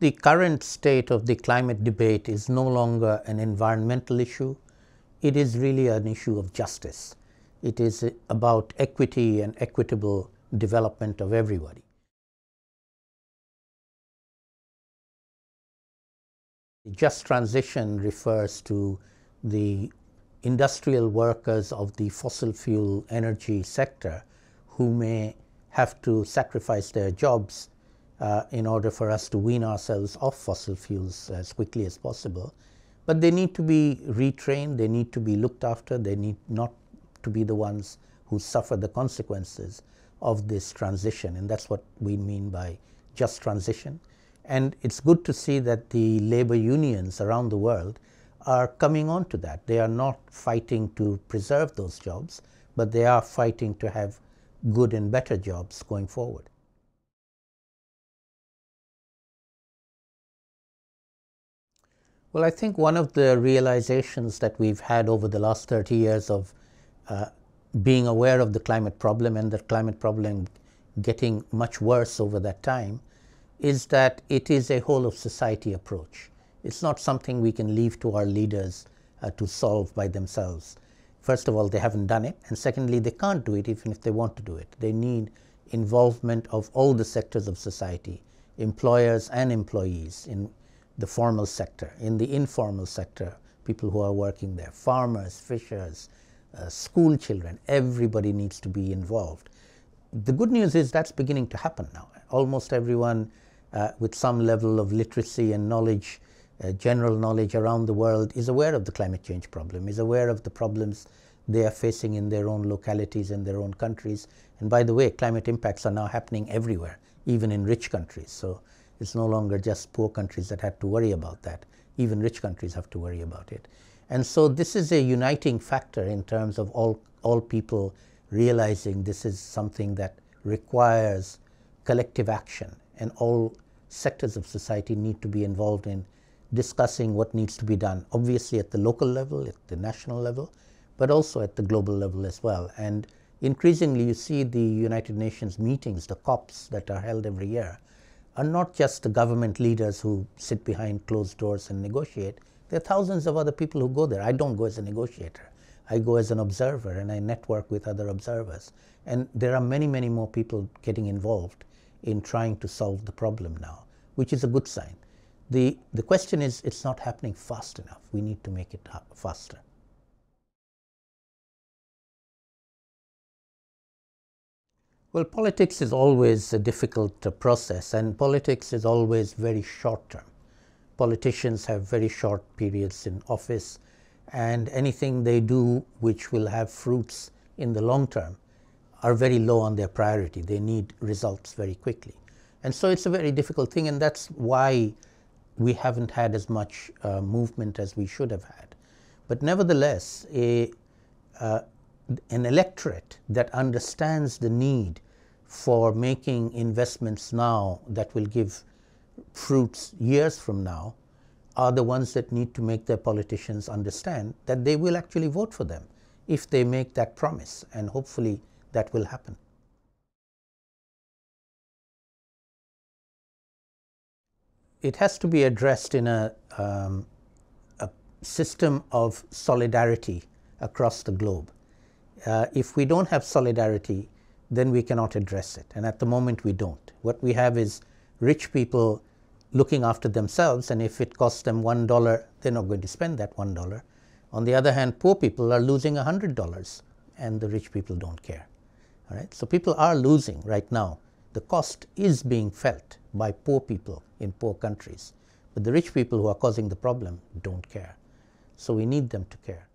the current state of the climate debate is no longer an environmental issue. It is really an issue of justice. It is about equity and equitable development of everybody. Just transition refers to the industrial workers of the fossil fuel energy sector who may have to sacrifice their jobs in order for us to wean ourselves off fossil fuels as quickly as possible. But they need to be retrained, they need to be looked after, they need not to be the ones who suffer the consequences of this transition, and that's what we mean by just transition. And it's good to see that the labor unions around the world are coming on to that. They are not fighting to preserve those jobs, but they are fighting to have good and better jobs going forward. Well, I think one of the realizations that we've had over the last 30 years of being aware of the climate problem, and the climate problem getting much worse over that time, is that it is a whole of society approach. It's not something we can leave to our leaders to solve by themselves. First of all, they haven't done it, and secondly, they can't do it even if they want to do it. They need involvement of all the sectors of society, employers and employees in the formal sector, in the informal sector, people who are working there, farmers, fishers, school children, everybody needs to be involved. The good news is that's beginning to happen now. Almost everyone with some level of literacy and knowledge, general knowledge around the world, is aware of the climate change problem, is aware of the problems they are facing in their own localities and their own countries. And by the way, climate impacts are now happening everywhere, even in rich countries. So it's no longer just poor countries that have to worry about that. Even rich countries have to worry about it. And so this is a uniting factor in terms of all people realizing this is something that requires collective action, and all sectors of society need to be involved in discussing what needs to be done, obviously at the local level, at the national level, but also at the global level as well. And increasingly you see the United Nations meetings, the COPs that are held every year, are not just the government leaders who sit behind closed doors and negotiate. There are thousands of other people who go there. I don't go as a negotiator. I go as an observer, and I network with other observers. And there are many, many more people getting involved in trying to solve the problem now, which is a good sign. The question is, it's not happening fast enough. We need to make it faster. Well, politics is always a difficult process, and politics is always very short-term. Politicians have very short periods in office, and anything they do which will have fruits in the long term are very low on their priority. They need results very quickly. And so it's a very difficult thing, and that's why we haven't had as much movement as we should have had. But nevertheless, an electorate that understands the need for making investments now that will give fruits years from now are the ones that need to make their politicians understand that they will actually vote for them if they make that promise, and hopefully that will happen. It has to be addressed in a system of solidarity across the globe. If we don't have solidarity, then we cannot address it. And at the moment, we don't. What we have is rich people looking after themselves, and if it costs them $1, they're not going to spend that $1. On the other hand, poor people are losing $100, and the rich people don't care. All right? So people are losing right now. The cost is being felt by poor people in poor countries. But the rich people who are causing the problem don't care. So we need them to care.